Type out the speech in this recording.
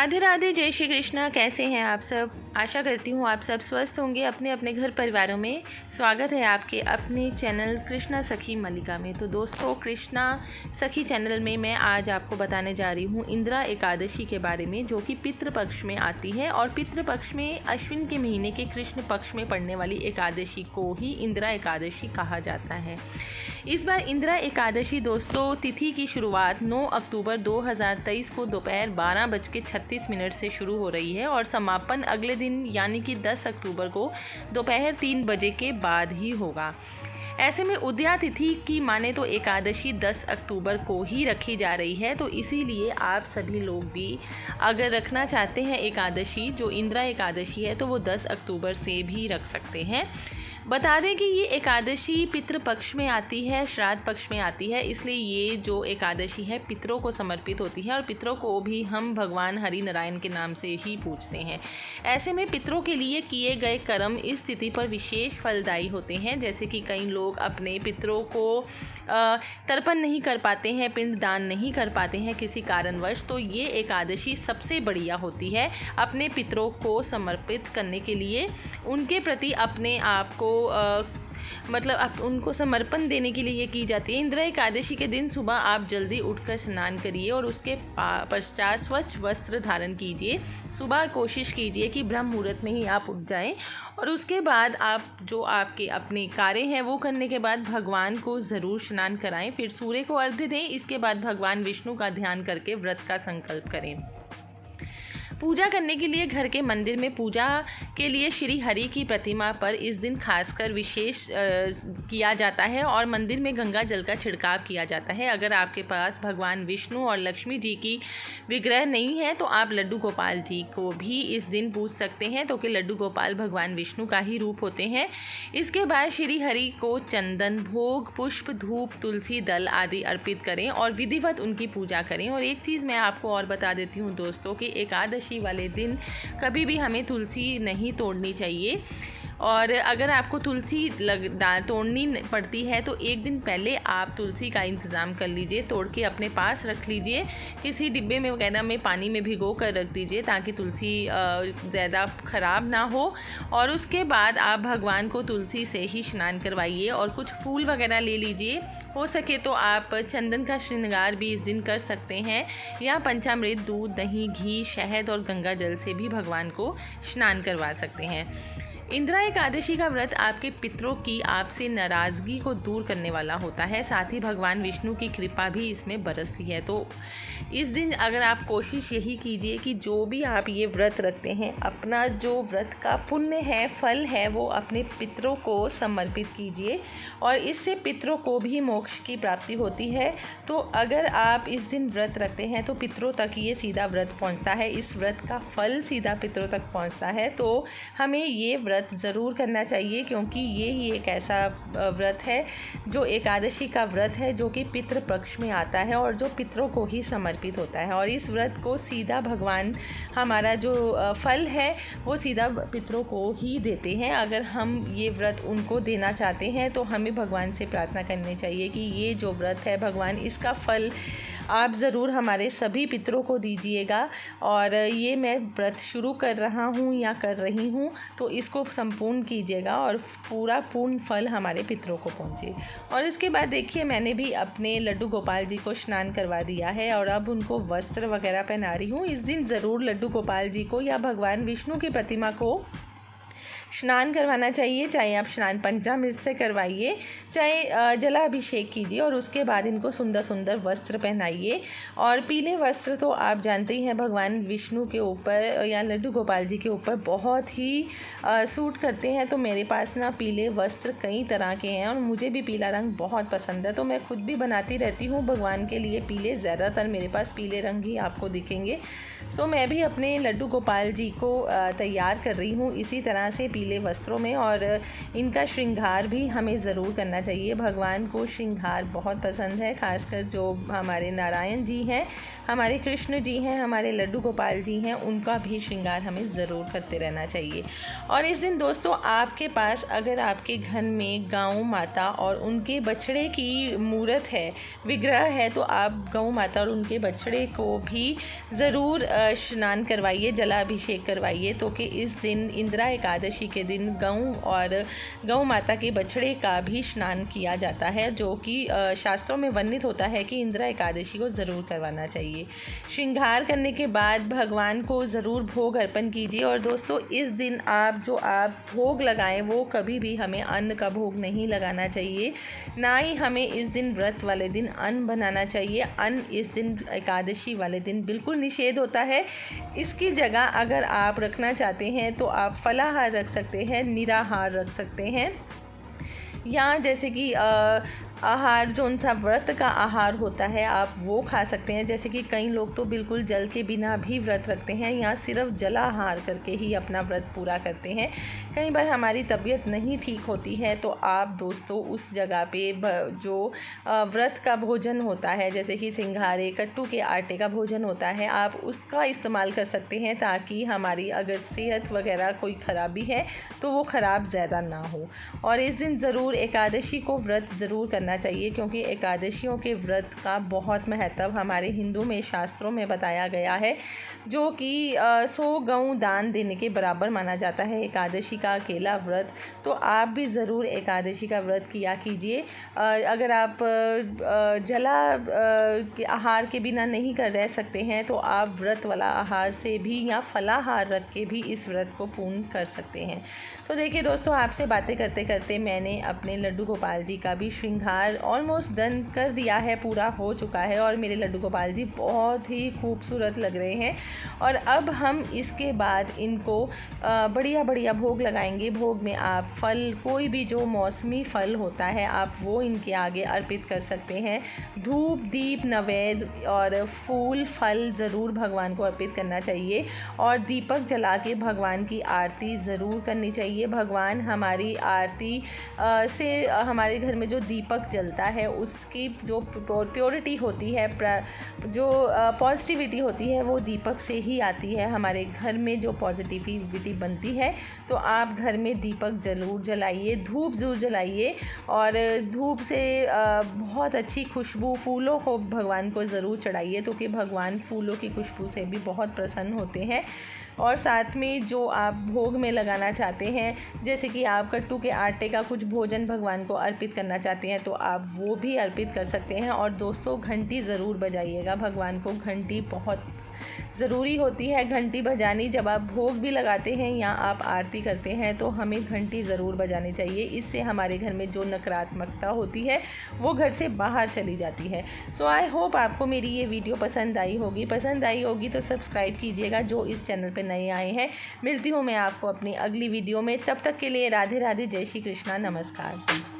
राधे राधे, जय श्री कृष्णा। कैसे हैं आप सब? आशा करती हूँ आप सब स्वस्थ होंगे अपने अपने घर परिवारों में। स्वागत है आपके अपने चैनल कृष्णा सखी मल्लिका में। तो दोस्तों, कृष्णा सखी चैनल में मैं आज आपको बताने जा रही हूँ इंदिरा एकादशी के बारे में, जो कि पितृपक्ष में आती है। और पितृपक्ष में अश्विन के महीने के कृष्ण पक्ष में पड़ने वाली एकादशी को ही इंदिरा एकादशी कहा जाता है। इस बार इंदिरा एकादशी दोस्तों तिथि की शुरुआत 9 अक्टूबर 2023 को दोपहर 12:36 से शुरू हो रही है और समापन अगले दिन यानी कि 10 अक्टूबर को दोपहर 3 बजे के बाद ही होगा। ऐसे में उदया तिथि की माने तो एकादशी 10 अक्टूबर को ही रखी जा रही है, तो इसीलिए आप सभी लोग भी अगर रखना चाहते हैं एकादशी, जो इंदिरा एकादशी है, तो वो 10 अक्टूबर से भी रख सकते हैं। बता दें कि ये एकादशी पितृपक्ष में आती है, श्राद्ध पक्ष में आती है, इसलिए ये जो एकादशी है पितरों को समर्पित होती है और पितरों को भी हम भगवान हरि नारायण के नाम से ही पूजते हैं। ऐसे में पितरों के लिए किए गए कर्म इस तिथि पर विशेष फलदायी होते हैं। जैसे कि कई लोग अपने पितरों को तर्पण नहीं कर पाते हैं, पिंड दान नहीं कर पाते हैं किसी कारणवश, तो ये एकादशी सबसे बढ़िया होती है अपने पितरों को समर्पित करने के लिए, उनके प्रति अपने आप को मतलब उनको समर्पण देने के लिए ये की जाती है। इंदिरा एकादशी के दिन सुबह आप जल्दी उठकर स्नान करिए और उसके पश्चात स्वच्छ वस्त्र धारण कीजिए। सुबह कोशिश कीजिए कि ब्रह्म मुहूर्त में ही आप उठ जाएं और उसके बाद आप जो आपके अपने कार्य हैं वो करने के बाद भगवान को ज़रूर स्नान कराएं। फिर सूर्य को अर्घ्य दें। इसके बाद भगवान विष्णु का ध्यान करके व्रत का संकल्प करें। पूजा करने के लिए घर के मंदिर में पूजा के लिए श्री हरि की प्रतिमा पर इस दिन खासकर विशेष किया जाता है और मंदिर में गंगा जल का छिड़काव किया जाता है। अगर आपके पास भगवान विष्णु और लक्ष्मी जी की विग्रह नहीं है तो आप लड्डू गोपाल जी को भी इस दिन पूज सकते हैं, तो कि लड्डू गोपाल भगवान विष्णु का ही रूप होते हैं। इसके बाद श्री हरि को चंदन, भोग, पुष्प, धूप, तुलसी दल आदि अर्पित करें और विधिवत उनकी पूजा करें। और एक चीज़ मैं आपको और बता देती हूँ दोस्तों कि एकादशी वाले दिन कभी भी हमें तुलसी नहीं तोड़नी चाहिए। और अगर आपको तुलसी तोड़नी पड़ती है तो एक दिन पहले आप तुलसी का इंतज़ाम कर लीजिए, तोड़ के अपने पास रख लीजिए, किसी डिब्बे में वगैरह में पानी में भिगो कर रख दीजिए ताकि तुलसी ज़्यादा ख़राब ना हो। और उसके बाद आप भगवान को तुलसी से ही स्नान करवाइए और कुछ फूल वगैरह ले लीजिए। हो सके तो आप चंदन का श्रृंगार भी इस दिन कर सकते हैं या पंचामृत, दूध, दही, घी, शहद और गंगा जल से भी भगवान को स्नान करवा सकते हैं। इंदिरा एकादशी का व्रत आपके पितरों की आपसे नाराज़गी को दूर करने वाला होता है, साथ ही भगवान विष्णु की कृपा भी इसमें बरसती है। तो इस दिन अगर आप कोशिश यही कीजिए कि जो भी आप ये व्रत रखते हैं, अपना जो व्रत का पुण्य है, फल है, वो अपने पितरों को समर्पित कीजिए और इससे पितरों को भी मोक्ष की प्राप्ति होती है। तो अगर आप इस दिन व्रत रखते हैं तो पितरों तक ये सीधा व्रत पहुंचता है, इस व्रत का फल सीधा पितरों तक पहुंचता है। तो हमें ये व्रत ज़रूर करना चाहिए, क्योंकि ये ही एक ऐसा व्रत है जो एकादशी का व्रत है जो कि पितृपक्ष में आता है और जो पितरों को ही समर्पित होता है। और इस व्रत को सीधा भगवान हमारा जो फल है वो सीधा पितरों को ही देते हैं। अगर हम ये व्रत उनको देना चाहते हैं तो हमें भगवान से प्रार्थना करनी चाहिए कि ये जो व्रत है भगवान, इसका फल आप ज़रूर हमारे सभी पितरों को दीजिएगा। और ये मैं व्रत शुरू कर रहा हूँ या कर रही हूँ तो इसको संपूर्ण कीजिएगा और पूर्ण फल हमारे पितरों को पहुँचे। और इसके बाद देखिए, मैंने भी अपने लड्डू गोपाल जी को स्नान करवा दिया है और अब उनको वस्त्र वगैरह पहना रही हूँ। इस दिन ज़रूर लड्डू गोपाल जी को या भगवान विष्णु की प्रतिमा को स्नान करवाना चाहिए। चाहे आप स्नान पंचामृत से करवाइए, चाहे जलाभिषेक कीजिए और उसके बाद इनको सुंदर सुंदर वस्त्र पहनाइए। और पीले वस्त्र तो आप जानते ही हैं भगवान विष्णु के ऊपर या लड्डू गोपाल जी के ऊपर बहुत ही सूट करते हैं। तो मेरे पास ना पीले वस्त्र कई तरह के हैं और मुझे भी पीला रंग बहुत पसंद है, तो मैं खुद भी बनाती रहती हूँ भगवान के लिए पीले। ज़्यादातर मेरे पास पीले रंग ही आपको दिखेंगे। सो मैं भी अपने लड्डू गोपाल जी को तैयार कर रही हूँ इसी तरह से पीले वस्त्रों में और इनका श्रृंगार भी हमें ज़रूर करना चाहिए। भगवान को श्रृंगार बहुत पसंद है, खासकर जो हमारे नारायण जी हैं, हमारे कृष्ण जी हैं, हमारे लड्डू गोपाल जी हैं, उनका भी श्रृंगार हमें ज़रूर करते रहना चाहिए। और इस दिन दोस्तों आपके पास अगर आपके घर में गौ माता और उनके बछड़े की मूर्त है, विग्रह है, तो आप गौ माता और उनके बछड़े को भी ज़रूर स्नान करवाइए, जलाभिषेक करवाइए। तो कि इस दिन इंदिरा एकादशी के दिन गौ माता के बछड़े का भी स्नान किया जाता है, जो कि शास्त्रों में वर्णित होता है कि इंदिरा एकादशी को ज़रूर करवाना चाहिए। श्रृंगार करने के बाद भगवान को ज़रूर भोग अर्पण कीजिए। और दोस्तों इस दिन आप भोग लगाएं वो कभी भी हमें अन्न का भोग नहीं लगाना चाहिए, ना ही हमें इस दिन व्रत वाले दिन अन्न बनाना चाहिए। अन्न इस दिन एकादशी वाले दिन बिल्कुल निषेध होता है। इसकी जगह अगर आप रखना चाहते हैं तो आप फलाहार रख सकते हैं, निराहार रख सकते हैं, या जैसे कि आहार जो उनका व्रत का आहार होता है आप वो खा सकते हैं। जैसे कि कई लोग तो बिल्कुल जल के बिना भी व्रत रखते हैं या सिर्फ जलाहार करके ही अपना व्रत पूरा करते हैं। कई बार हमारी तबीयत नहीं ठीक होती है तो आप दोस्तों उस जगह पे जो व्रत का भोजन होता है, जैसे कि सिंघारे, कट्टू के आटे का भोजन होता है, आप उसका इस्तेमाल कर सकते हैं, ताकि हमारी अगर सेहत वगैरह कोई ख़राबी है तो वो ख़राब ज़्यादा ना हो। और इस दिन ज़रूर एकादशी को व्रत ज़रूर करना चाहिए, क्योंकि एकादशियों के व्रत का बहुत महत्व हमारे हिंदू में शास्त्रों में बताया गया है, जो कि 100 गऊ दान देने के बराबर माना जाता है एकादशी का अकेला व्रत। तो आप भी ज़रूर एकादशी का व्रत किया कीजिए। अगर आप आहार के बिना नहीं रह सकते हैं तो आप व्रत वाला आहार से भी या फलाहार रख के भी इस व्रत को पूर्ण कर सकते हैं। तो देखिए दोस्तों, आपसे बातें करते करते मैंने अपने लड्डू गोपाल जी का भी श्रृंगार ऑलमोस्ट डन कर दिया है, पूरा हो चुका है और मेरे लड्डू गोपाल जी बहुत ही खूबसूरत लग रहे हैं। और अब हम इसके बाद इनको बढ़िया बढ़िया भोग लगाएंगे। भोग में आप फल, कोई भी जो मौसमी फल होता है आप वो इनके आगे अर्पित कर सकते हैं। धूप, दीप, नैवेद्य और फूल, फल ज़रूर भगवान को अर्पित करना चाहिए। और दीपक जला के भगवान की आरती ज़रूर करनी चाहिए। भगवान हमारी आरती से हमारे घर में जो दीपक जलता है उसकी जो प्योरिटी होती है, जो पॉजिटिविटी होती है, वो दीपक से ही आती है। हमारे घर में जो पॉजिटिविटी बनती है तो आप घर में दीपक ज़रूर जलाइए, धूप ज़रूर जलाइए। और धूप से बहुत अच्छी खुशबू, फूलों को भगवान को ज़रूर चढ़ाइए, तो कि भगवान फूलों की खुशबू से भी बहुत प्रसन्न होते हैं। और साथ में जो आप भोग में लगाना चाहते हैं, जैसे कि आप कट्टू के आटे का कुछ भोजन भगवान को अर्पित करना चाहते हैं तो आप वो भी अर्पित कर सकते हैं। और दोस्तों घंटी ज़रूर बजाइएगा, भगवान को घंटी बहुत ज़रूरी होती है। घंटी बजानी, जब आप भोग भी लगाते हैं या आप आरती करते हैं तो हमें घंटी ज़रूर बजानी चाहिए। इससे हमारे घर में जो नकारात्मकता होती है वो घर से बाहर चली जाती है। सो आई होप आपको मेरी ये वीडियो पसंद आई होगी तो सब्सक्राइब कीजिएगा जो इस चैनल पर नए आए हैं। मिलती हूँ मैं आपको अपनी अगली वीडियो में, तब तक के लिए राधे राधे, जय श्री कृष्णा, नमस्कार।